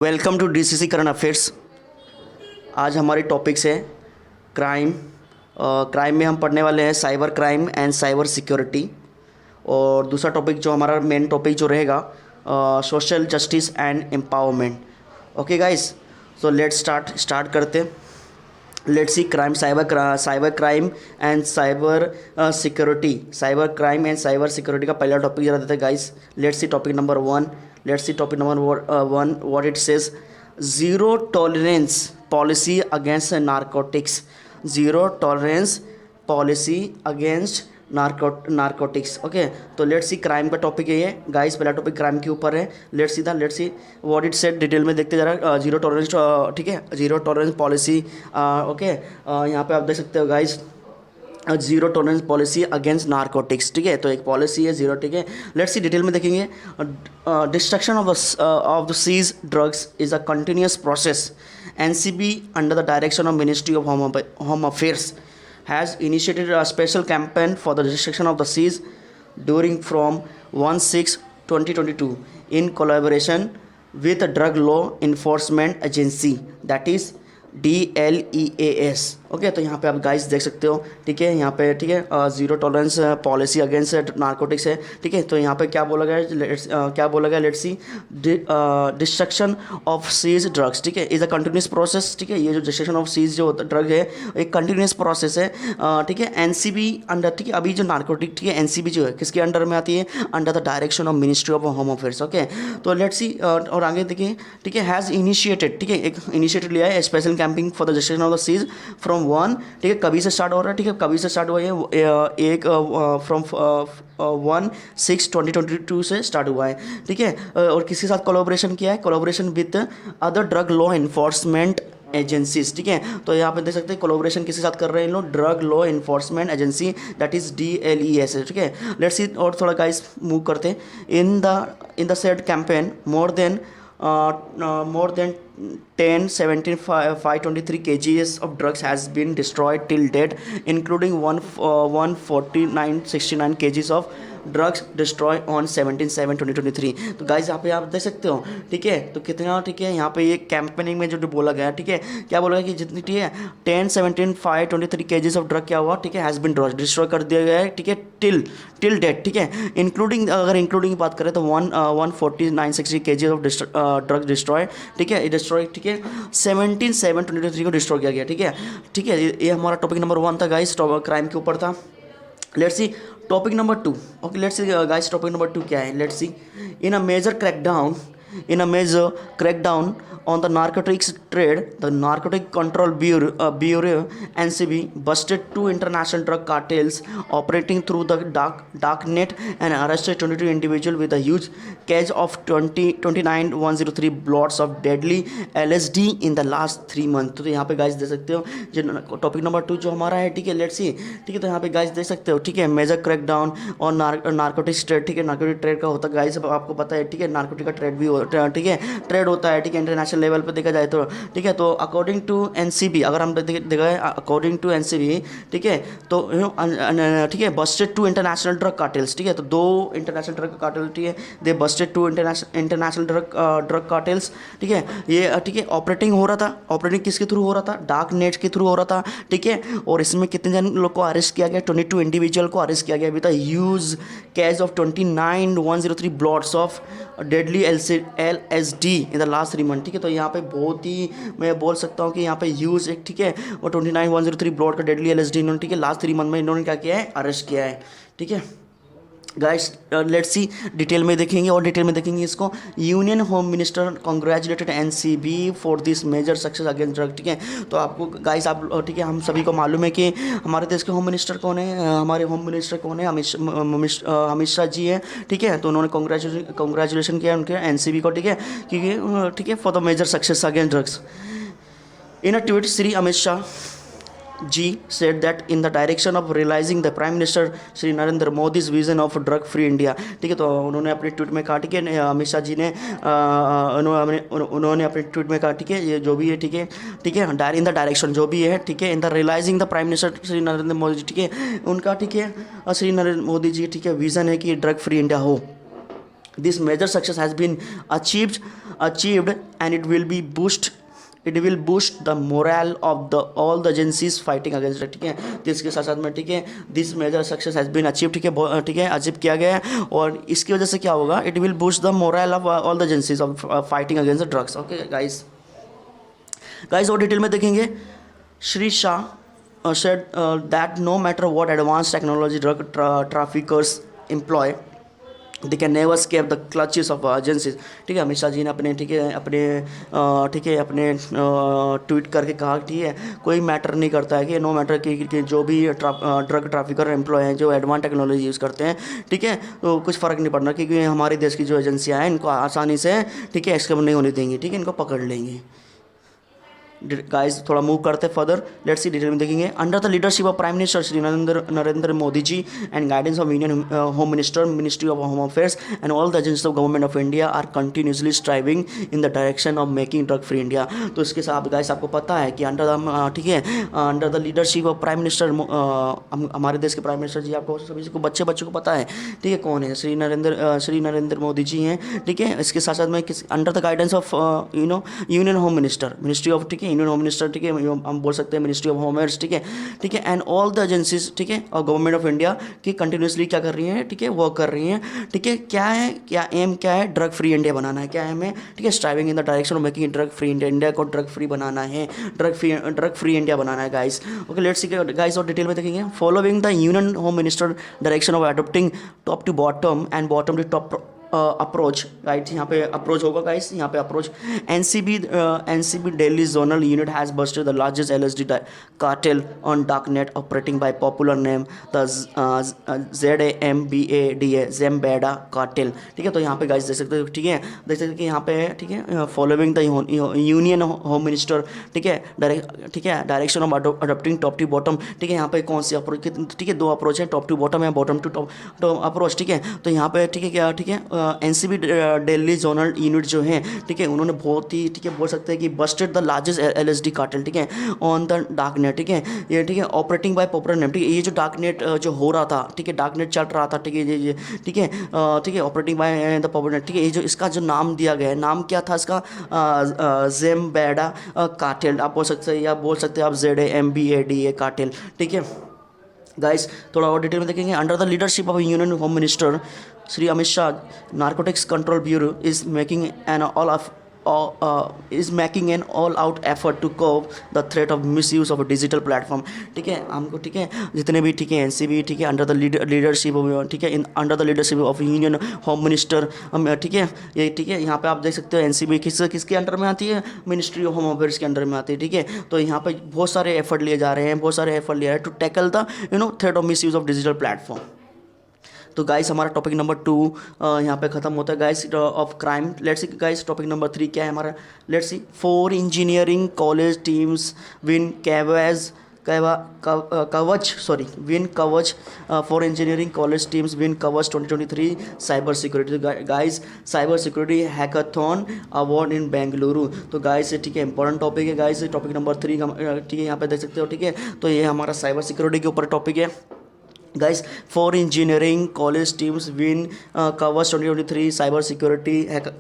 Welcome to DCC current affairs. आज हमारी topics है क्राइम। क्राइम में हम पढ़ने वाले हैं cyber crime and cyber security. और दूसरा टॉपिक जो हमारा मेन टॉपिक जो रहेगा social justice and empowerment. Okay guys, so let's start करते। Let's see crime cyber crime and cyber security. Cyber crime and cyber security का पहला टॉपिक जरा देते हैं guys. Let's see topic number one. Let's see topic number one what it says. Zero tolerance policy against narcotics. Zero tolerance policy against narcotics. Okay, तो let's see crime का topic ये है guys. पहला topic crime के ऊपर है। Let's see what it said detail में देखते जा रहा है। जीरो टॉलरेंस, ठीक है, जीरो टॉलरेंस पॉलिसी। ओके, यहाँ पे आप देख सकते हो guys, zero tolerance policy against narcotics. ठीक है, तो एक पॉलिसी है जीरो। ठीक है, लेट्स सी डिटेल में देखेंगे। Destruction of the seize drugs is a continuous process. NCB under the direction of ministry of home affairs has initiated a special campaign for the destruction of the seas during from 1/6/2022 in collaboration with the Drug Law Enforcement Agency, that is DLEAS। Okay, तो यहाँ पे आप guys देख सकते हो। ठीक है, यहाँ पे ठीक है zero tolerance policy against narcotics है। ठीक है, तो यहाँ पे क्या बोला गया, let's see destruction of seize drugs. ठीक है, इज़ अ कंटिन्यूस प्रोसेस। ठीक है, ये जो डिस्ट्रक्शन ऑफ सीज जो ड्रग है एक कंटिन्यूस प्रोसेस है। ठीक है, एनसीबी अंडर, ठीक है, अभी जो नारकोटिक, ठीक है, एनसीबी जो है किसके अंडर में आती है? Under the direction of ministry of home affairs. Okay, तो लेट्स सी और आगे देखिए। ठीक है, हैज़ इनिशिएटेड, ठीक है, एक इनिशिएटिव लिया है special camping for the destruction of the seize from one. ठीक है, कभी से स्टार्ट हो रहा है। ठीक है, कभी से स्टार्ट हुआ है एक फ्रॉम 1/6/2022 से स्टार्ट हुआ है। ठीक है, और किसके साथ कोलैबोरेशन किया है? Collaboration with other drug law enforcement agencies. ठीक है, तो यहाँ पे देख सकते हैं कोलैबोरेशन किसके साथ कर रहे हैं इन लोग? Drug law enforcement agency, that is DLEAS। ठीक है, लेट्स सी और थोड़ा गाइस मूव करते हैं। In the said campaign more than 10, 17, 523 kgs of drugs has been destroyed till date, including 14969 kgs of drugs destroy on 17/7/2023। तो गाइज यहाँ पे आप देख सकते हो। ठीक है, तो कितना, ठीक है, यहाँ पे ये कैंपेनिंग में जो बोला गया, ठीक है, क्या बोला गया कि जितनी, ठीक है, 10, 17, 523 kgs ऑफ ड्रग क्या हुआ? ठीक है, हैज़ बिन डिस्ट्रॉय कर दिया गया है। ठीक है, टिल डेट। ठीक है, इंक्लूडिंग, अगर इंक्लूडिंग की बात करें तो 14960 kgs ऑफ ड्रग डिस्ट्रॉय। ठीक है, डिस्ट्रॉय, ठीक है, 17/7/2023 को डिस्ट्रॉय किया गया। ठीक है, ठीक है, ये हमारा टॉपिक नंबर 1 था गाइस, क्राइम के ऊपर था। Let's see topic number 2। Okay, let's see guys topic number 2 क्या है? Let's see in a major crackdown on the narcotics trade, the Narcotic Control Bureau (NCB) busted 2 international drug cartels operating through the dark net and arrested 22 individuals with a huge cache of 29,103 lots of deadly LSD in the last 3 months। तो यहाँ पे guys देख सकते हो जो topic number 2 जो हमारा है। ठीक है, लेट्स सी। ठीक है, तो यहाँ पे गाइस देख सकते हो। ठीक है, मेजर क्रैकडाउन और नार्कोटिक्स ट्रेड। ठीक है, नार्कोटिक ट्रेड का होता है गाइस, आपको पता है। ठीक है, नार्कोटिक का ट्रेड भी होता है। ठीक है, ट्रेड होता है। ठीक है, इंटरनेशनल लेवल पे देखा जाए तो। ठीक है, तो अकॉर्डिंग टू एनसीबी, अगर हम देखा है अकॉर्डिंग टू एनसीबी, ठीक है, तो ठीक है, बस्टेड 2 इंटरनेशनल ड्रग कार्टेल्स। ठीक है, तो 2 इंटरनेशनल ड्रग कार्टेल, ठीक है, दे बस्टेड 2 इंटरनेशनल ड्रग कार्टेल्स। ठीक है, ये, ठीक है, ऑपरेटिंग हो रहा था। ऑपरेटिंग किसके थ्रू हो रहा था? डार्क नेट के थ्रू हो रहा था। ठीक है, और इसमें कितने जन लोग को अरेस्ट किया गया? 22 इंडिविजुअल को अरेस्ट किया गया with a huge catch of 29,103 blots of deadly LSD in the last 3 month. ठीक है, तो यहाँ पे बहुत ही, मैं बोल सकता हूँ कि यहाँ पे ह्यूज एक, ठीक है, और 29,103 ब्लॉट का डेडली LSD इन्होंने, ठीक है, लास्ट 3 मंथ में इन्होंने क्या किया है? अरेस्ट किया है। ठीक है गाइस, लेट्स सी डिटेल में देखेंगे और डिटेल में देखेंगे इसको। Union home minister congratulated NCB for this major success against drug. ठीक है, तो आपको गाइस, आप, ठीक है, हम सभी को मालूम है कि हमारे देश के होम मिनिस्टर कौन है? हमारे होम मिनिस्टर कौन है? अमित शाह जी है। ठीक है, तो उन्होंने कॉन्ग्रेचुलेशन किया उनके एनसीबी को। ठीक है, क्योंकि, ठीक है, for the major success against drugs. In a tweet Shri Amit Shah G said that in the direction of realizing the Prime Minister Shri Narendra Modi's vision of drug free India। ठीक है, तो उन्होंने अपने ट्वीट में कहा, ठीक है, अमित शाह जी ने उन्होंने अपने ट्वीट में कहा, ठीक है, ये जो भी है, ठीक है, ठीक है, इन द डायरेक्शन जो भी है, ठीक है, in the realizing the prime minister Shri Narendra Modi ji, ठीक है, उनका, ठीक है, श्री नरेंद्र मोदी जी, ठीक है, विज़न है कि ड्रग फ्री इंडिया हो। This major success has been achieved and it will boost the morale of the all the agencies fighting against it, ठीक है। तो इसके साथ साथ में, ठीक है, this major success has been achieve, ठीक है, ठीक है, अचीव किया गया है। और इसकी वजह से क्या होगा, it will boost the moral of all the agencies of fighting against the drugs. Okay guys और डिटेल में देखेंगे। Shri Shah said that no matter what advanced technology drug traffickers employ, they can never escape the clutches of agencies, ठीक है। अमित शाह जी ने अपने, ठीक है, अपने ट्वीट करके कहा, ठीक है, कोई मैटर नहीं करता है कि नो मैटर कि जो भी ड्रग ट्रैफिकर एम्प्लॉय हैं जो एडवांस टेक्नोलॉजी यूज़ करते हैं, ठीक है, तो कुछ फ़र्क नहीं पड़ना क्योंकि हमारे देश की जो एजेंसियाँ हैं इनको आसानी से, ठीक है, एक्सकम नहीं होने देंगी, ठीक है, इनको पकड़ लेंगी। गाइस थोड़ा मूव करते फर्दर, लेट्स सी डिटेल में देखेंगे। Under the leadership of prime minister Shri Narendra Modi ji and guidance of union home minister, ministry of home affairs and all the agencies of government of India are continuously striving in the direction of making drug free India. तो इसके साथ guys आपको पता है कि under the, ठीक है, under the leadership of prime minister, हमारे देश के प्राइम मिनिस्टर जी, आपको सभी को बच्चों को पता है, ठीक है, कौन है, श्री नरेंद्र मोदी जी हैं, ठीक है। इसके साथ साथ में under the guidance of union home minister, ministry of, ठीक है, यूनियन होम मिनिस्टर, ठीक है, हम बोल सकते हैं मिनिस्ट्री ऑफ होम अफेयर्स, ठीक है, ठीक है, एंड ऑल द एजेंसीज, ठीक है, और गवर्नमेंट ऑफ इंडिया की कंटिन्यूसली क्या कर रही हैं, ठीक है, वर्क कर रही हैं, ठीक है। क्या एम क्या है, ड्रग फ्री इंडिया बनाना है, क्या एम है, ठीक है, striving in the direction of making drug free India, India को ड्रग फ्री बनाना है, ड्रग फ्री इंडिया बनाना है guys. Okay let's see guys और डिटेल में देखेंगे। Following the union home minister direction of adopting top to bottom and bottom to top approach, right, यहाँ पे अप्रोच होगा गाइस, यहाँ पे approach. NCB Delhi zonal unit has busted the largest LSD cartel on darknet operating by popular name the ZAMBADA Zembeda cartel, ठीक है। तो यहाँ पे गाइस देख सकते हो, ठीक है, देख सकते हो कि यहाँ पे, ठीक है, following the union home minister, ठीक है, direction of adopting top to bottom, ठीक है, यहाँ पे कौन सी अप्रोच, ठीक है, दो अप्रोच है, टॉप टू बॉटम है, बॉटम टू टॉप अप्रोच, ठीक है। तो यहाँ पे, ठीक है, क्या, ठीक है, एनसीबी दिल्ली जोनल यूनिट जो है, ठीक है, उन्होंने बहुत ही, ठीक है, बोल सकते हैं कि Busted the largest LSD cartel, ठीक है, ऑन द डार्क नेट, ठीक है, ये, ठीक है, ऑपरेटिंग बाय पॉपुलर नेम, ठीक है, ये जो डार्क नेट जो हो रहा था, ठीक है, डार्क नेट चल रहा था, ठीक है, ये ठीक है, ठीक है, operating by the popular net, ठीक है, ये जो इसका जो नाम दिया गया है, नाम क्या था इसका, ज़ेम्बेडा कार्टेल आप बोल सकते हैं, या बोल सकते हैं आप ZAMBADA कार्टेल, ठीक है। गाइस थोड़ा और डिटेल में देखेंगे। Under the leadership of union home minister Shri Amit Shah, narcotics control bureau is making an all out effort to curb the threat of misuse of digital platform, ठीक है, हमको, ठीक है, जितने भी, ठीक है, एनसीबी, ठीक है, अंडर द लीडरशिप, ठीक है, under the leadership of union home minister, ठीक है, ये, ठीक है, यहाँ पे आप देख सकते हो एनसीबी किसके अंडर में आती है, मिनिस्ट्री ऑफ होम अफेयर्स के अंडर में आती है, ठीक है। तो यहाँ पे बहुत सारे एफर्ट लिए जा रहे हैं, to tackle the threat of misuse of digital platform. तो गाइस हमारा टॉपिक नंबर 2 यहाँ पे ख़त्म होता है guys of crime. Let's see guys topic number 3 क्या है हमारा, let's see 4 engineering college teams win Kavach for engineering college teams win Kavach 2023 cyber security. Guys cyber security hackathon award in Bengaluru. तो गाइस ठीक है, इंपॉर्टेंट टॉपिक है गाइस, टॉपिक नंबर 3 ठीक है, यहाँ पे देख सकते हो, ठीक है। तो ये हमारा साइबर सिक्योरिटी के ऊपर टॉपिक है guys. 4 engineering college teams win Kavach 2023 cyber security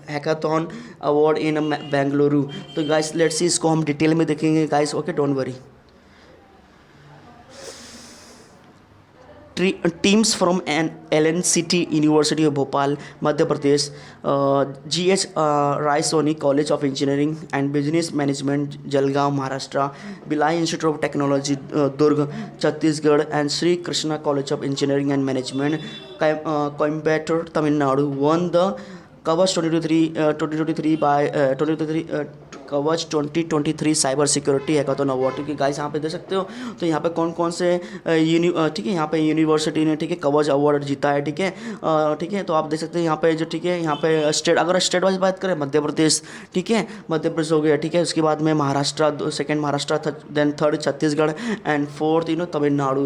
hackathon award in Bengaluru. तो गाइस लेट्स सी, इसको हम डिटेल में देखेंगे guys, okay, don't worry. Teams from LNCT university of Bhopal Madhya Pradesh, GH Raisoni college of engineering and business management Jalgaon Maharashtra, Bhilai institute of technology Durg Chhattisgarh and Shri Krishna college of engineering and management Coimbatore Tamil Nadu won the Kavach 2023 bye 2023 cyber security hackathon award. ठीक है guys, यहाँ पे देख सकते हो। तो यहाँ पे कौन कौन से ठीक है, यहाँ पे यूनिवर्सिटी ने, ठीक है, कवच अवार्ड जीता है। ठीक है, ठीक है, तो आप देख सकते हैं यहाँ पे जो, ठीक है, यहाँ पे स्टेट, अगर स्टेट वाइज बात करें मध्य प्रदेश, ठीक है, मध्य प्रदेश हो गया। ठीक है, उसके बाद में Maharashtra, second Maharashtra, then third Chhattisgarh and fourth Tamil Nadu,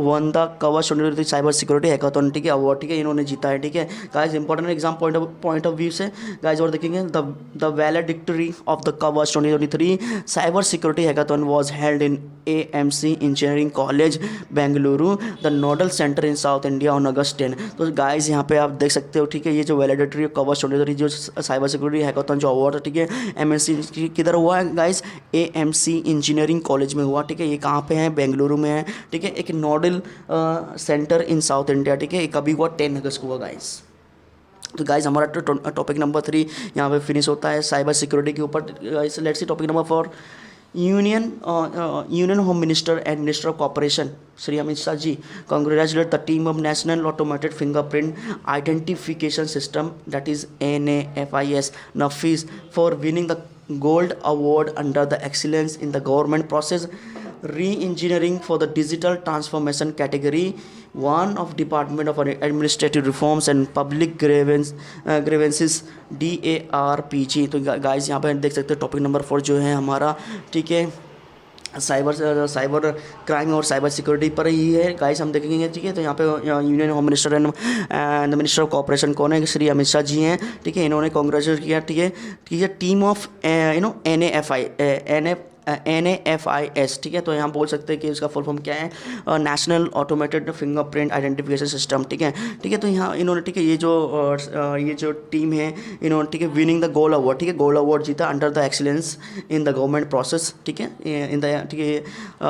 won the Kavach 2023 cyber security hackathon, ठीक है, अवार्ड, ठीक है, इन्होंने जीता है। ठीक है guys, important exam point of view से गाइस और देखेंगे the वैलेडिक्टरी of the Kavach 2023 cyber security hackathon was held in AMC Engineering College, Bengaluru, the nodal center in South India on August 10। तो गाइस यहाँ पे आप देख सकते हो, ठीक है, ये जो वैलिडेटरी कवच 2023 जो साइबर सिक्योरिटी हैकाथन जो अवार्ड है, ठीक है, MNC किधर हुआ है गाइस? AMC इंजीनियरिंग कॉलेज में हुआ, ठीक है। ये कहाँ पे है? बेंगलुरु में है, ठीक है, एक नोडल सेंटर इन साउथ इंडिया, ठीक है। ये कभी हुआ? 10 अगस्त को हुआ गाइस। तो गाइस हमारा टॉपिक नंबर 3 यहाँ पे फिनिश होता है साइबर सिक्योरिटी के ऊपर। Guys let's see topic number 4। Union home minister and minister of corporation Shri Amit Shah ji congratulate the team of National Automated Fingerprint Identification System, that is NAFIS for winning the Gold Award under the Excellence in the Government Process Re-engineering for the Digital Transformation category 1 of Department of Administrative Reforms and Public Grievances DARPG। तो guys यहाँ पे देख सकते हो topic number 4 जो है हमारा, ठीक है, साइबर क्राइम और साइबर सिक्योरिटी पर ही है गाइस, हम देखेंगे, ठीक है। तो यहाँ पे union home minister and minister of corporation कौन है? श्री अमित शाह जी हैं, ठीक है। इन्होंने कांग्रेचुलेट किया, ठीक है, ठीक है, टीम ऑफ NAFIS, ठीक है। तो यहाँ बोल सकते हैं कि इसका फुल फॉर्म क्या है? National automated fingerprint identification system, ठीक है, ठीक है। तो यहाँ इन्होंने, ठीक है, ये जो टीम है इन्होंने, ठीक है, विनिंग द गोल्ड अवार्ड, ठीक है, गोल्ड अवार्ड जीता under the excellence in the government process, ठीक है, इन द, ठीक है,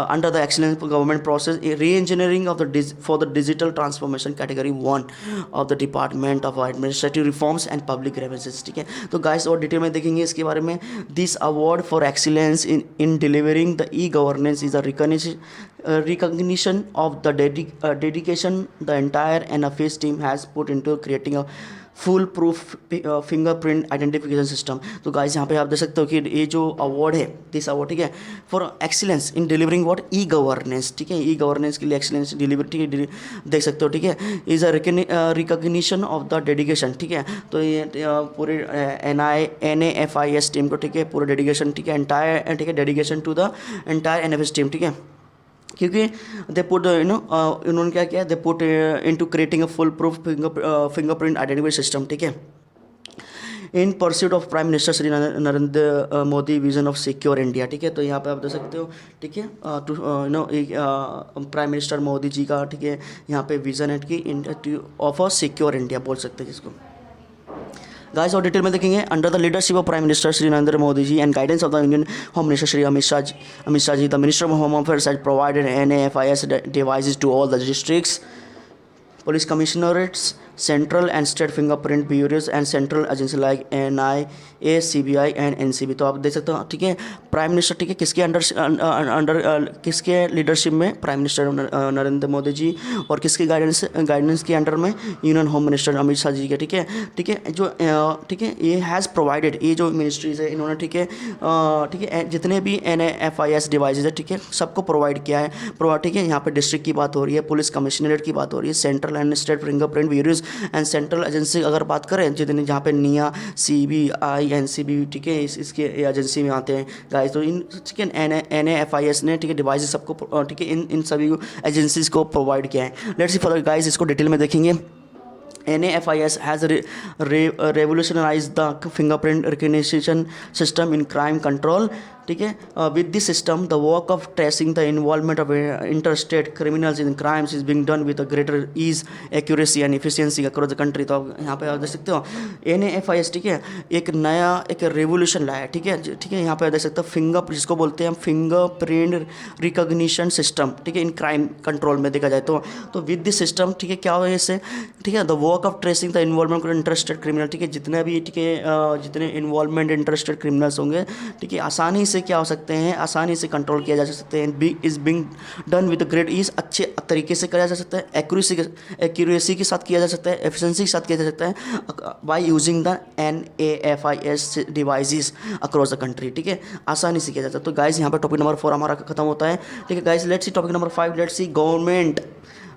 under the excellence government process री engineering of the for the digital transformation category 1 of the department of administrative reforms and public grievances, ठीक है। तो guys और detail में देखेंगे इसके बारे में। This award for excellence in delivering the e-governance is a recognition of the dedication the entire NFS team has put into creating a full proof fingerprint identification system. तो गाइस यहाँ पे आप देख सकते हो कि ये जो अवार्ड है, दिस अवार्ड, ठीक है, for excellence in delivering what? E governance, ठीक है, ई गवर्नेंस के लिए एक्सीलेंस डिलीवरी, ठीक है, देख सकते हो, ठीक है, is a recognition of the dedication, ठीक है। तो ये पूरे NAFIS टीम को, ठीक है, पूरा डेडिकेशन, ठीक है, एंटायर, ठीक है, dedication to the entire NFS team, ठीक है, क्योंकि दे पुट इन्होंने क्या किया? They put into creating a full proof fingerprint identification system, ठीक है, in pursuit of prime minister Shri Narendra Modi vision of secure India, ठीक है। तो यहाँ पे आप देख सकते हो, ठीक है, प्राइम मिनिस्टर मोदी जी का, ठीक है, यहाँ पे विजन है कि ऑफ अ सिक्योर इंडिया बोल सकते हैं जिसको गाइस। और डिटेल में देखेंगे under the leadership of prime minister Shri Narendra Modi ji and guidance of the Indian home minister Shri Amit Shah ji the minister of home affairs has provided NAFIS devices to all the districts, police commissionerates, central and state fingerprint bureaus and central agency like NIA, CBI and NCB। तो आप देख सकते हो, ठीक है, prime minister, ठीक है, किसके अंडर किसके लीडरशिप में? प्राइम मिनिस्टर नरेंद्र मोदी जी, और किसके गाइडेंस के अंडर में? Union home minister Amit Shah ji के, ठीक है, ठीक है, जो ठीक है, ये हैज़ प्रोवाइडेड, ये जो मिनिस्ट्रीज है इन्होंने, ठीक है, ठीक है, जितने भी NAFIS डिवाइसेज है, ठीक है, सबको प्रोवाइड किया है, ठीक है। यहाँ पे डिस्ट्रिक्ट की बात हो रही है, पुलिस कमिश्नरेट की बात हो रही है, central and state fingerprint bureaus and central agency अगर बात करें, जितने जहाँ पे NIA, CBI, NCB, ठीक है, इसके एजेंसी में आते हैं गाइस। तो इन, ठीक है, NAFIS ने, ठीक है, डिवाइसेस सबको, ठीक है, इन सभी एजेंसीज को प्रोवाइड किया है। लेट्स सी फर्दर गाइस, इसको डिटेल में देखेंगे। NAFIS has revolutionized the fingerprint recognition system in crime control, ठीक है। With this system the work of tracing the involvement of interstate criminals in crimes is being done with a greater ease, accuracy and efficiency across the country. तो आप यहाँ पे आप देख सकते हो NAFIS, ठीक है, एक नया एक रेवोल्यूशन लाया, ठीक है, ठीक है, यहाँ पे देख सकते हो जिसको बोलते हैं हम फिंगरप्रिंट रिकॉग्निशन सिस्टम, ठीक है, इन क्राइम कंट्रोल में देखा जाए तो विद दिस सिस्टम, ठीक है, क्या हुआ इससे? ठीक है, the work of tracing the involvement of interested criminal, ठीक है, जितने भी, ठीक है, जितने इन्वॉल्वमेंट इंटरेस्टेड क्रिमिनल्स होंगे, ठीक है, आसानी से क्या हो सकते हैं? आसानी से कंट्रोल किया जा सकते हैं। Is being done with great ease, अच्छे तरीके से किया जा सकता है, एक्यूरेसी के साथ किया जा सकता है, एफिशिएंसी के साथ किया जा सकता है by using the NAFIS devices across the country, ठीक है, आसानी से किया जाता है। तो गाइस यहाँ पर टॉपिक नंबर 4 हमारा खत्म होता है, ठीक है guys. Let's see topic number 5। Let's see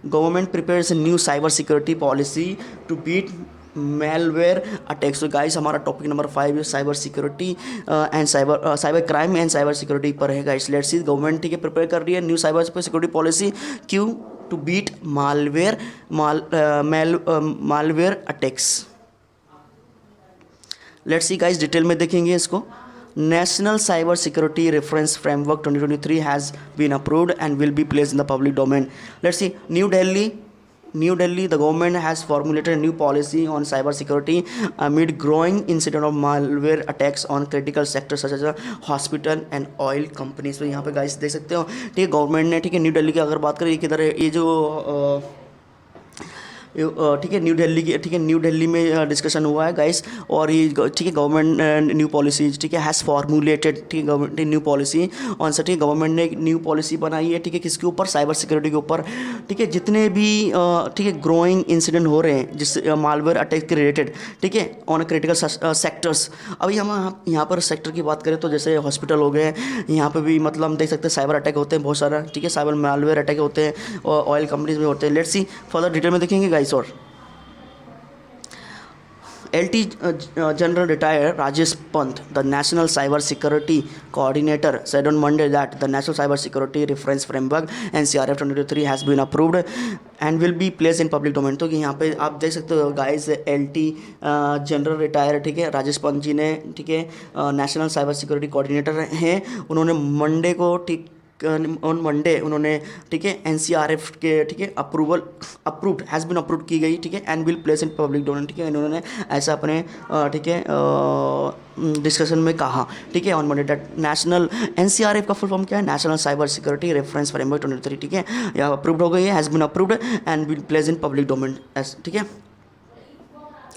government prepares new cyber security policy to beat malware attacks। तो गाइस हमारा topic number 5 cyber security and cyber crime and cyber security पर है गाइस। लेट्स सी गवर्नमेंट, ठीक है, prepare कर रही है new cyber security policy, क्यों? To beat malware attacks. Let's see guys detail में देखेंगे इसको। National Cyber Security Reference Framework 2023 has been approved and will be placed in the public domain. Let's see. New Delhi, the government has formulated a new policy on cyber security amid growing incident of malware attacks on critical sectors such as hospital and oil companies. तो यहाँ पे guys देख सकते हो, ठीक है, government ने, ठीक है, न्यू दिल्ली की अगर बात करें, किधर है ये जो ठीक है, न्यू दिल्ली की, ठीक है, न्यू दिल्ली में डिस्कशन हुआ है गाइस, और ये ठीक है गवर्नमेंट न्यू पॉलिसीज, ठीक है, हैज़ फॉर्मुलेटेड, ठीक है, government new policy on sir, ठीक है, गवर्नमेंट ने एक न्यू पॉलिसी बनाई है, ठीक है, किसके ऊपर, साइबर सिक्योरिटी के ऊपर, ठीक है, जितने भी ठीक है ग्रोइंग इंसिडेंट हो रहे हैं जिस मालवेयर अटैक के रिलेटेड, ठीक है, ऑन क्रिटिकल सेक्टर्स। अभी हम यहाँ पर सेक्टर की बात करें तो जैसे हॉस्पिटल हो गए, यहाँ पे भी मतलब हम देख सकते हैं साइबर अटैक होते हैं बहुत सारा, ठीक है, साइबर मालवेयर अटैक होते हैं और ऑयल कंपनीज में होते हैं। लेट्स सी फर्दर डिटेल में देखेंगे गाइस। और LT General Retired Rajesh Pant, the National Cyber Security Coordinator, said on Monday that the National Cyber Security Reference Framework NCRF 2023 has been approved and will be placed in public domain। तो यहाँ पे आप देख सकते हो guys, LT general retire, ठीक है, राजेश पंत जी ने, ठीक है, नेशनल साइबर सिक्योरिटी कोऑर्डिनेटर हैं, उन्होंने मंडे को, ठीक, ऑन मंडे उन्होंने, ठीक है, NCRF के, ठीक है, अप्रूव्ड हैज़ बीन अप्रूव्ड की गई, ठीक है, and will place in public domain, ठीक है, इन्होंने ऐसा अपने ठीक है डिस्कशन में कहा, ठीक है, on Monday that national NCRF का फुल फॉर्म क्या है, national cyber security reference framework 2023, ठीक है, यह अप्रूव्ड हो गई है, has been approved and will place in public domain, ठीक है,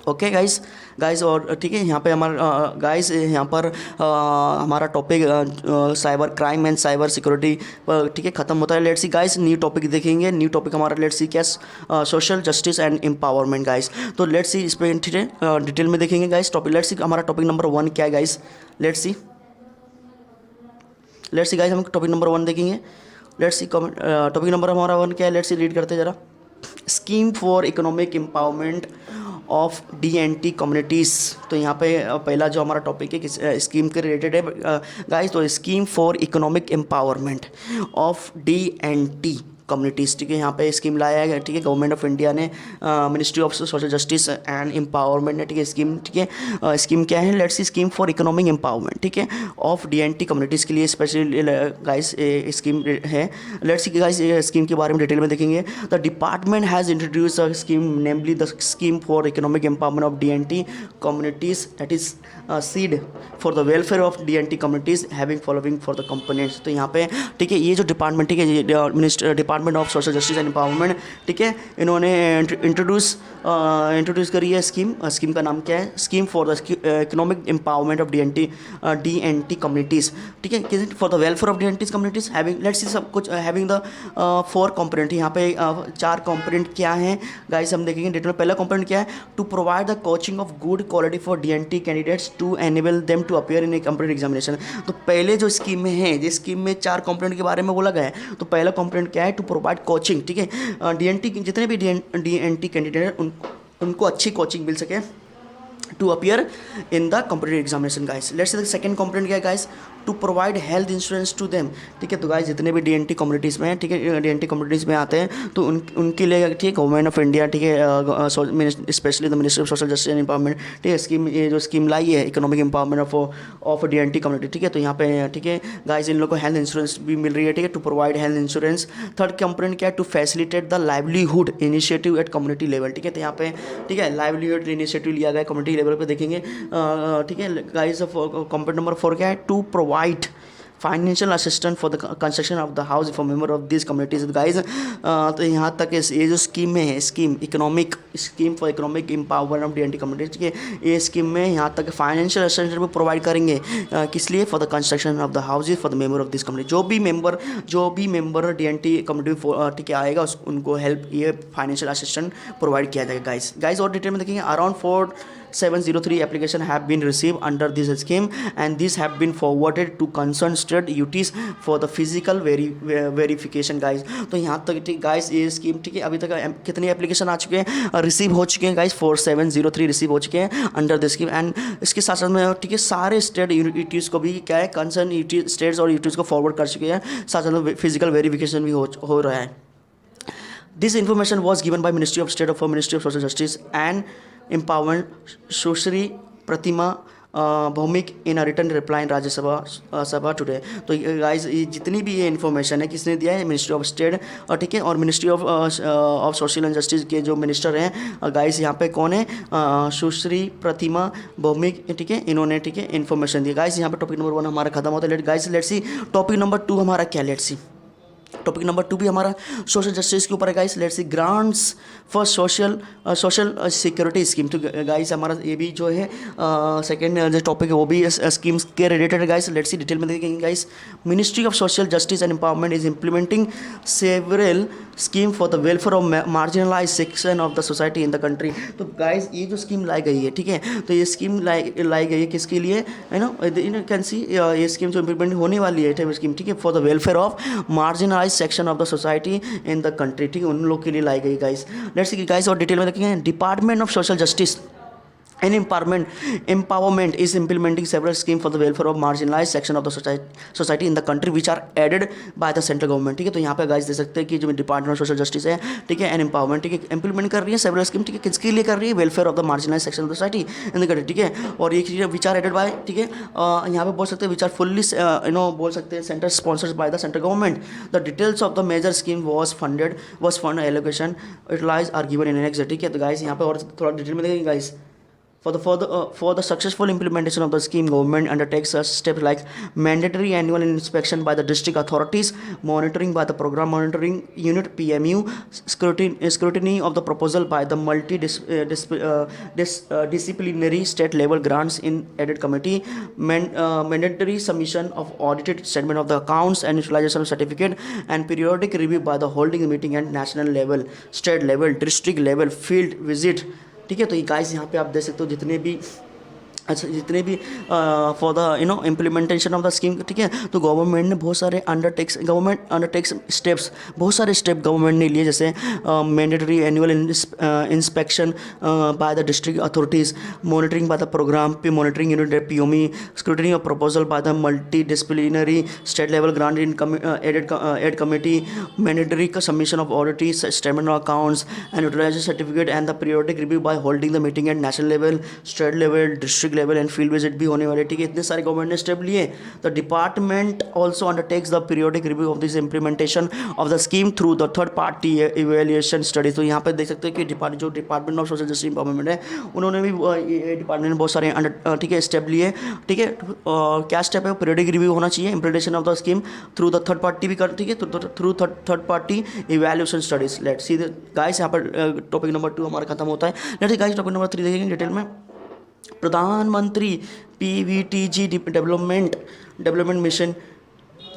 ओके गाइस। और ठीक है, यहाँ पे हमारा गाइस, यहाँ पर हमारा topic cyber crime and cyber security पर, ठीक है, ख़त्म होता है। Let's see guys, new topic देखेंगे। न्यू टॉपिक हमारा लेट्स सी क्या, social justice and empowerment guys. तो लेट्स सी इस पर, ठीक है, डिटेल में देखेंगे गाइस टॉपिक। लेट्स सी हमारा टॉपिक नंबर 1 क्या है गाइस। लेट्स सी गाइस, हम टॉपिक नंबर 1 देखेंगे। लेट्स सी टॉपिक नंबर हमारा 1 क्या है, लेट्स सी रीड करते ज़रा। Scheme for economic empowerment of DNT communities. तो यहाँ पे पहला जो हमारा टॉपिक है किस स्कीम के रिलेटेड है गाइस, तो scheme for economic empowerment of DNT communities, ठीक है, यहाँ पे स्कीम लाया है, ठीक है, गवर्नमेंट ऑफ इंडिया ने, ministry of social justice and empowerment ने, ठीक है, स्कीम, ठीक है, स्कीम क्या है, let's C scheme for economic empowerment, ठीक है, ऑफ DNT कम्युनिटीज़ के लिए स्पेशली गाइस स्कीम है। लेट्स सी गाइस स्कीम के बारे में डिटेल में देखेंगे। The department has introduce a scheme, namely the scheme for economic empowerment of DNT communities, that is seed for the welfare of DNT communities having following for the components. तो यहाँ पे, ठीक है, ये जो डिपार्टमेंट, ठीक है, department of social justice and empowerment, ठीक है, इन्होंने इंट्रोड्यूस करी है स्कीम। स्कीम का नाम क्या है, scheme for the economic empowerment of DNT communities, ठीक है, for the welfare of DNT communities having, let's see सब कुछ हैविंग द 4 कंपोनेंट। यहाँ पे 4 कंपोनेंट क्या हैं गाइस, हम देखेंगे डिटेल में। पहला कंपोनेंट क्या है, to provide the coaching of good quality for DNT candidates to enable them to appear in a competitive examination. तो पहले जो स्कीम में है, जिस स्कीम में 4 कंपोनेंट के बारे में बोला गया है, तो पहला कंपोनेंट क्या है, टू प्रोवाइड कोचिंग, ठीक है, DNT जितने भी DNT कैंडिडेट उनको अच्छी कोचिंग मिल सके to appear in the competitive examination guys. Let's see the second component क्या है guys, to provide health insurance to them, ठीक है, तो गाइस जितने भी DNT कम्युनिटीज़ में, ठीक है, DNT कम्युनिटीज़ में आते हैं तो उनके लिए, ठीक है, गवर्नमेंट ऑफ इंडिया, ठीक है, specially the ministry of social justice and empowerment, ठीक है, स्कीम, ये जो स्कीम लाई है economic empowerment of DNT community, ठीक है, तो यहाँ पे, ठीक है गाइस, इन लोगों को हेल्थ इंश्योरेंस भी मिल रही है, ठीक है, to provide health insurance. Third component क्या है, to facilitate the livelihood initiative at community level, ठीक है, तो यहाँ पे, ठीक है, लाइवलीहुड इनिशिएटिव लिया गया कम्युनिटी लेवल पे, देखेंगे, ठीक है गाइस। कंपोनेंट नंबर 4 क्या है, to provide financial assistant for the construction of the house for member of this communities guys. तो यहाँ तक ये जो स्कीम में है, scheme for economic empowerment of DNT communities, ठीक है, ये स्कीम में यहाँ तक फाइनेंशियल असिस्टेंट भी प्रोवाइड करेंगे, किस लिए, for the construction of the houses for the member of this community. जो भी मेंबर DNT कम्युनिटी, ठीक है, आएगा उनको हेल्प, ये फाइनेंशियल असिस्टेंट प्रोवाइड किया जाएगा गाइज। और डिटेल में देखेंगे, around 4703 application have been received under this scheme and these have been forwarded to concerned state UTs for the physical verification guys। तो यहाँ तक, ठीक गाइस, ये स्कीम, ठीक है, अभी तक कितनी एप्लीकेशन आ चुके हैं, रिसीव हो चुके हैं गाइस, 4703 रिसीव हो चुके हैं अंडर दिस स्कीम। एंड इसके साथ साथ में, ठीक है, सारे स्टेट यूटीज़ को भी क्या है, कंसर्न स्टेट्स और यूटीज़ को फॉरवर्ड कर चुके हैं, साथ साथ में फिजिकल वेरिफिकेशन भी हो रहा है। This information was given by ministry of state for ministry of social justice and empowerment Sushri Pratima Bhowmik in return reply in Rajya Sabha Sabha today. तो गाइस ये जितनी भी ये इन्फॉर्मेशन है किसने दिया है, मिनिस्ट्री ऑफ स्टेट, ठीक है, और ministry of social and justice के जो मिनिस्टर हैं गाइस यहाँ पे कौन है, सुश्री प्रतिमा भौमिक, ठीक है, इन्होंने, ठीक है, इन्फॉर्मेशन दी। गाइस यहाँ पे टॉपिक नंबर 1 हमारा खत्म होता है। लेट्स सी टॉपिक नंबर 2 हमारा क्या, लेट्स सी टॉपिक नंबर 2 भी हमारा सोशल जस्टिस के ऊपर है guys. Let's C grants for social security scheme. तो गाइस हमारा ये भी जो है सेकेंड जो टॉपिक है वो भी स्कीम्स के रिलेटेड है गाइस। लेट्स सी डिटेल में देखेंगे guys. Ministry of social justice and empowerment is implementing several scheme for the welfare of marginalise section of the society in the country. तो guys ये जो स्कीम लाई गई है, ठीक है, तो ये स्कीम लाई गई है किसके लिए, है ना, यू कैन सी ये स्कीम जो इम्प्लीमेंट होने वाली है स्कीम, ठीक है, for the welfare of marginalise section of the society in the country, ठीक है, उन लोग के लिए लाई गई गाइस। लेट्स सी गाइस और डिटेल में देखेंगे। Department of social justice and empowerment is implementing several schemes for the welfare of marginalized section of the society in the country which are added by the central government, ठीक है। तो यहाँ पे guys देख सकते हैं कि जो डिपार्टमेंट ऑफ सोशल जस्टिस है, ठीक है, एंड एम्पावरमेंट, ठीक है, इंप्लीमेंट कर रही है सेवरल स्कीम, ठीक है, किसके लिए कर रही है, welfare of the marginalised section of the society in the country, ठीक है। और ये चीज़ें विच आर एडेड बाय, ठीक है, यहाँ पे बोल सकते हैं विच आर फुल्ली बोल सकते हैं centre sponsored by the central government. The details of the major scheme was fund allocation utilise are given in annex, ठीक है। तो गाइस यहाँ पे और थोड़ा डिटेल में देखेंगे guys. For the successful implementation of the scheme, government undertakes such steps like mandatory annual inspection by the district authorities, monitoring by the program monitoring unit (PMU), scrutiny of the proposal by the disciplinary state level grants in audit committee, mandatory submission of audited statement of the accounts and utilization certificate, and periodic review by the holding meeting at national level, state level, district level, field visit, ठीक है। तो ये guys यहाँ पे आप देख सकते हो जितने भी for the implementation of the scheme, ठीक है। तो गवर्नमेंट ने बहुत सारे अंडरटेक्स स्टेप्स, बहुत सारे स्टेप गवर्नमेंट ने लिए, जैसे mandatory annual inspection by the district authorities, monitoring by the programme पे monitoring unit POME, scrutiny of proposal by the multidisciplinary state level grant in aid committee, mandatory submission of audit statement of accounts and utilisation certificate, and the periodic review by holding the meeting at national level, state level, district level and field visit भी होने वाले, ठीक है। इतने सारे government ने step लिए। The department also undertakes the periodic review of this implementation of the scheme through the third party evaluation study. तो यहाँ पे देख सकते हैं कि department of social justice empowerment है, उन्होंने भी डिपार्टमेंट ने बहुत सारे ठीक है स्टेप लिए, ठीक है। क्या स्टेप है, पीरियोडिक रिव्यू होना चाहिए, implementation of the scheme through the third party भी कर, ठीक है, through third party evaluation studies. Let's see guys यहाँ पर टॉपिक नंबर 2 हमारा खत्म होता है। Let's see guys topic number 3 देखेंगे डिटेल में। प्रधानमंत्री PVTG डेवलपमेंट मिशन,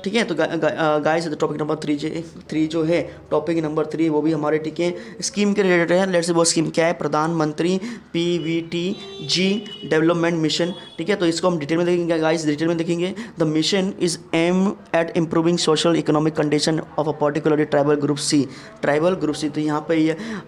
ठीक है। तो गाइस टॉपिक नंबर 3 जो है टॉपिक नंबर 3 वो भी हमारे, ठीक है, स्कीम के रिलेटेड है। लेट्स सी वो स्कीम क्या है, प्रधानमंत्री PVTG डेवलपमेंट मिशन, ठीक है। तो इसको हम डिटेल में देखेंगे गाइस, डिटेल में देखेंगे। The mission is aim at improving social economic condition of a particularly tribal groups. तो यहाँ पे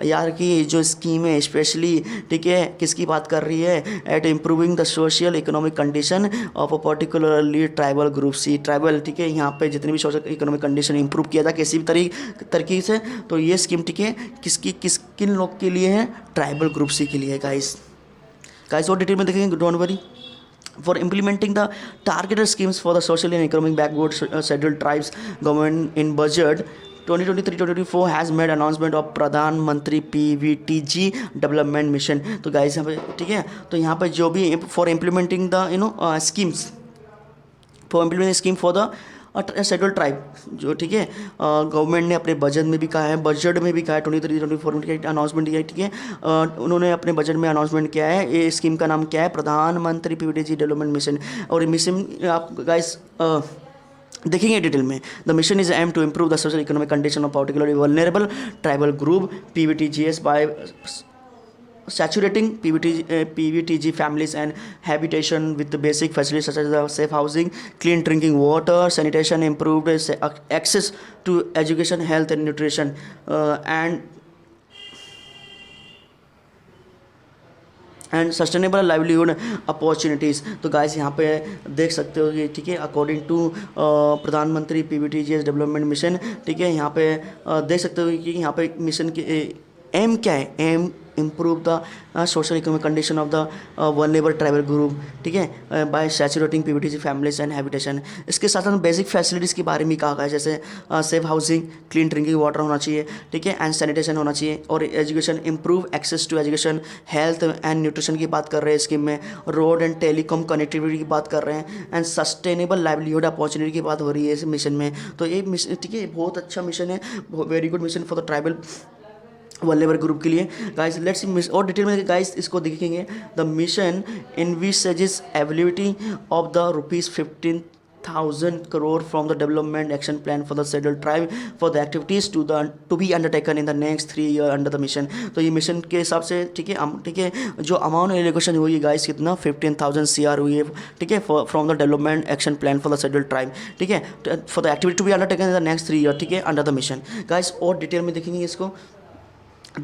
यार की जो स्कीम है स्पेशली, ठीक है, किसकी बात कर रही है, at improving the social economic condition of a particularly tribal groups, tribal, ठीक है, यहाँ पे जितनी भी सोशल इकोनॉमिक कंडीशन इंप्रूव किया था किसी भी तरीके से, तो ये स्कीम, ठीक है, किन लोग के लिए है, ट्राइबल ग्रुप सी के लिए है गाइस। और डिटेल में देखेंगे, don't worry. For implementing the targeted schemes for the social and economic backward scheduled tribes, government in budget 2023-2024 has made announcement of प्रधान मंत्री PVTG डेवलपमेंट मिशन। तो गाइस यहाँ पे, ठीक है, तो यहाँ पे जो भी for implementing the schemes, for implementing scheme for the schedule tribe, जो, ठीक है, गवर्नमेंट ने अपने बजट में भी कहा है, 23-24 में अनाउंसमेंट किया है, ठीक है। उन्होंने अपने बजट में अनाउंसमेंट किया है, ये स्कीम का नाम क्या है, प्रधानमंत्री PVTG डेवलपमेंट मिशन। और ये मिशन आप गाइस देखेंगे डिटेल में। The mission is aim to improve the social economic condition of particularly vulnerable tribal group PVTGs by saturating PVTG families and habitation with the basic facilities such as safe housing, clean drinking water, sanitation, improved access to education, health and nutrition, and sustainable livelihood opportunities. तो guys यहाँ पे देख सकते हो कि, ठीक है, according to प्रधानमंत्री PVTGs डेवलपमेंट मिशन, ठीक है, यहाँ पे देख सकते हो कि यहाँ पे मिशन के एम क्या है, aim improve the social economic condition of the vulnerable tribal group, ठीक है, by saturating PVTG families and habitation. इसके साथ साथ बेसिक फैसिलिटीज़ के बारे में कहा गया है, जैसे safe housing, clean drinking water होना चाहिए, ठीक है, एंड सैनिटेशन होना चाहिए, और education, improve access to education, health and nutrition की बात कर रहे हैं स्कीम में, रोड एंड टेलीकॉम कनेक्टिविटी की बात कर रहे हैं, एंड सस्टेनेबल लाइवलीहुड अपॉर्चुनिटी की बात हो रही है इस मिशन में। तो ये मिशन, ठीक है, बहुत अच्छा मिशन है, very good mission for the tribal vulnerable group के लिए। गाइस लेट्स सी और डिटेल में गाइस इसको देखेंगे। The mission envisages ability of the ₹15,000 crore from the development action plan for the scheduled tribe for the activities to be undertaken in the next 3 year under the mission। तो ये mission के हिसाब से, ठीक है, जो अमाउंट एलोकेशन हुई है गाइस कितना 15,000 CR हुई है, ठीक है, from the development action plan for the scheduled tribe, ठीक है, for the activity to be undertaken in the next 3 year, ठीक है, अंडर द मिशन। गाइस और डिटेल में देखेंगे इसको।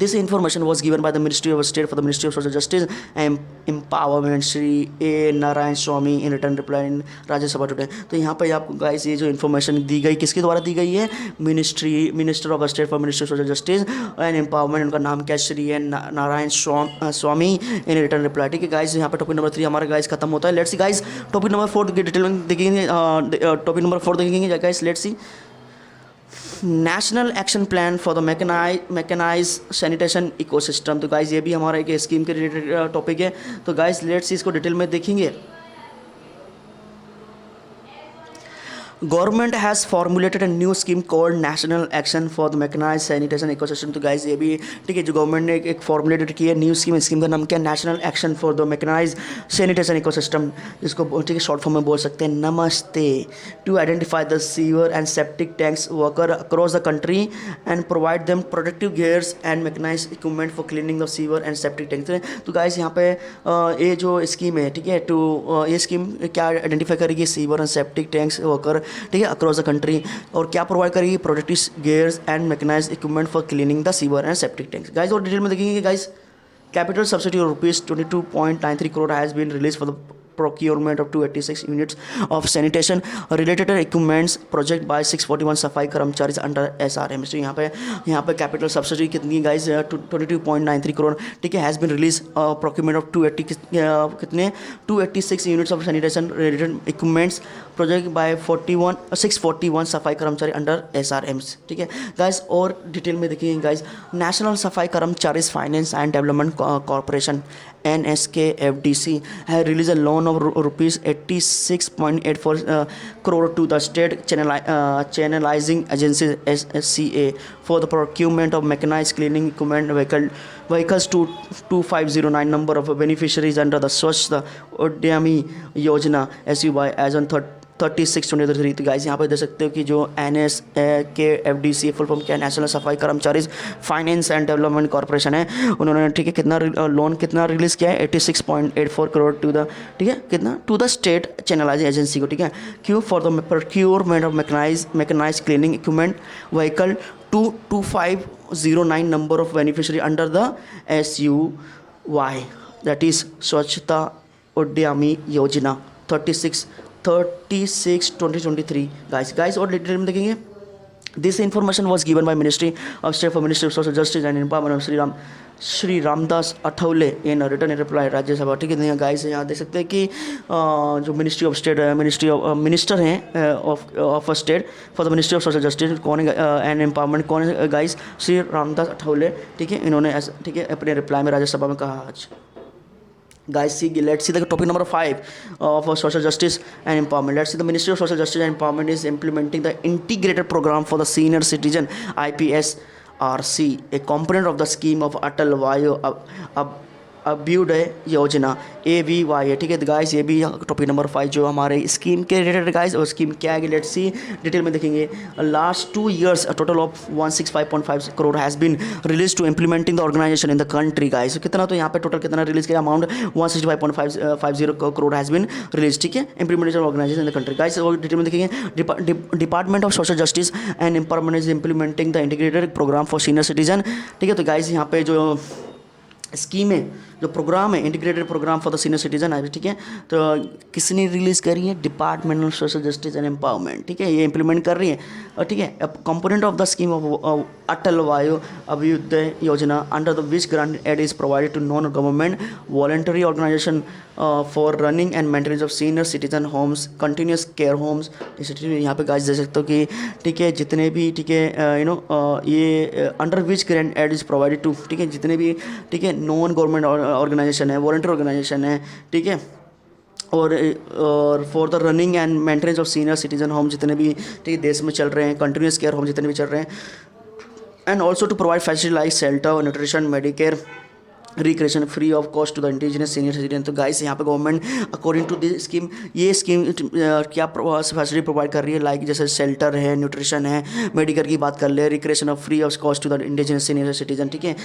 This information was given by the Ministry of State for the Ministry of Social Justice and Empowerment Shri A Narayan Swami in written reply in Rajya Sabha today. तो यहाँ पर आपको गाइस ये जो इन्फॉर्मेशन दी गई किसके द्वारा दी गई है, minister of state for ministry of social justice and empowerment, उनका नाम क्या है, श्री ए नारायण स्वामी इन रिटर्न रिप्लाई, ठीक है। गाइस यहाँ पे टॉपिक नंबर 3 हमारा गाइस खत्म होता है। Let's see guys topic number 4 detail में देखेंगे, टॉपिक नंबर 4 देखेंगे guys. Let's C national action plan for the mechanise sanitation ecosystem. तो गाइस ये भी हमारा एक स्कीम के रिलेटेड टॉपिक है। तो गाइस लेट्स इसको डिटेल में देखेंगे। Government has formulated a new scheme called national action for the mechanise sanitation ecosystem. तो गाइस ये भी, ठीक है, जो गवर्नमेंट ने एक फॉर्मुलेटेड की है न्यू स्कीम, स्कीम का नाम क्या है, national action for the mechanise sanitation ecosystem, जिसको, ठीक है, शॉर्ट फॉर्म में बोल सकते हैं नमस्ते। To identify the sewer and septic tanks worker across the country and provide them protective gears and mechanise equipment for cleaning the sewer and septic tanks. तो guys यहाँ पे ये जो स्कीम है, ठीक है, ये स्कीम क्या आइडेंटिफाई करेगी, sewer and septic tanks worker, ठीक है, अक्रॉस द कंट्री, और क्या प्रोवाइड करेगी, protective gears and mechanised equipment for cleaning the sewer and septic tanks. Guys और डिटेल में देखेंगे guys. Capital subsidy of ₹22.93 crore has been release for the procurement of 286 units of sanitation related equipments project by 641 सफाई कर्मचारी under SRM। तो यहाँ पे capital subsidy कितनी guys 22.93 crore, ठीक है, has been release procurement of 286 units of sanitation related equipments project by 641 सफाई कर्मचारी अंडर SRM, ठीक है गाइस। और डिटेल में देखिए गाइस, नेशनल सफाई कर्मचारी finance and development corporation NSKFDC has released a loan of ₹86.84 crore to the state channelizing agency SCA for the procurement of mechanized cleaning equipment vehicles to 2509 number of beneficiaries under the Swachh Udyami Yojana SUY as on 36/23। तो guys यहाँ पे देख सकते हो कि जो NSKFDC full form क्या, national सफाई कर्मचारी फाइनेंस एंड डेवलपमेंट कॉर्पोरेशन है, उन्होंने, ठीक है, कितना लोन कितना रिलीज़ किया है, 86.84 करोड़ टू द, ठीक है, कितना, to the state channelising agency को, ठीक है, क्यों, for the procurement of mechanised cleaning equipment vehicle to 2509 number of beneficiary under the SUY, that is Swachhata Udyami Yojana 36/2023 guys. और डिटेल में देखेंगे। This information was given by ministry of state for ministry of social justice and empowerment Shri Ramdas Athawale in return reply Rajya Sabha, ठीक है guys. यहाँ देख सकते हैं कि जो मिनिस्ट्री ऑफ स्टेट मिनिस्टर हैं of state for the ministry of social justice कौन है एंड एम्पावरमेंट कौन है गाइस, श्री रामदास अठौले, ठीक है, इन्होंने, ठीक है, अपने रिप्लाई में राज्यसभा में कहा आज। Guys, let's see the topic number 5 of social justice and empowerment. Let's see the Ministry of Social Justice and Empowerment is implementing the integrated program for the senior citizen IPSRC, a component of the scheme of Atal Vayu Abhyuday योजना AVY, ठीक है guys. ये भी topic number 5 जो हमारे scheme के related guys, और scheme क्या है लेट्स सी डिटेल में देखेंगे। Last 2 years a total of 165.5 crore has been release to implementing the organisation in the country guys. कितना, तो यहाँ पे टोटल कितना रिलीज किया amount 165.50 crore has been release, ठीक है, implementation organisation in the country guys. और डिटेल में देखेंगे। Department of social justice and empowerment is implementing the integrated programme for senior citizen, ठीक है। तो गाइस यहाँ पे जो स्कीम है, जो प्रोग्राम है, integrated programme for the senior citizen है, ठीक है। तो किसने रिलीज़ करी है? Department of social justice and empowerment, ठीक है, ये इंप्लीमेंट कर रही है। और ठीक है, component of the scheme of Atal Vayu Abhyudaya Yojana, under the which grant aid is provided to non government voluntary organisation for running and maintenance of senior citizen homes, continuous care homes. यहाँ पे गाइस देख सकते हो कि ठीक है, जितने भी, ठीक है, ये under which grant aid is provided to, ठीक है, जितने भी, ठीक है, नॉन गवर्नमेंट ऑर्गेनाइजेशन है, वॉलंटियर ऑर्गेनाइजेशन है, ठीक है, और for the running and maintenance of senior citizen home, जितने भी, ठीक है, देश में चल रहे हैं, कंटिन्यूस केयर होम जितने भी चल रहे हैं, and also to provide facility like shelter, nutrition, medicare, recreation free of cost to the indigenous senior citizen. तो गाइस यहाँ पे government according to this scheme, ये स्कीम क्या फैसिलिटी प्रोवाइड कर रही है, लाइक जैसे शेल्टर है, न्यूट्रिशन है, मेडिकल की बात कर ले, recreation of free of cost to the indigenous senior citizen, ठीक है।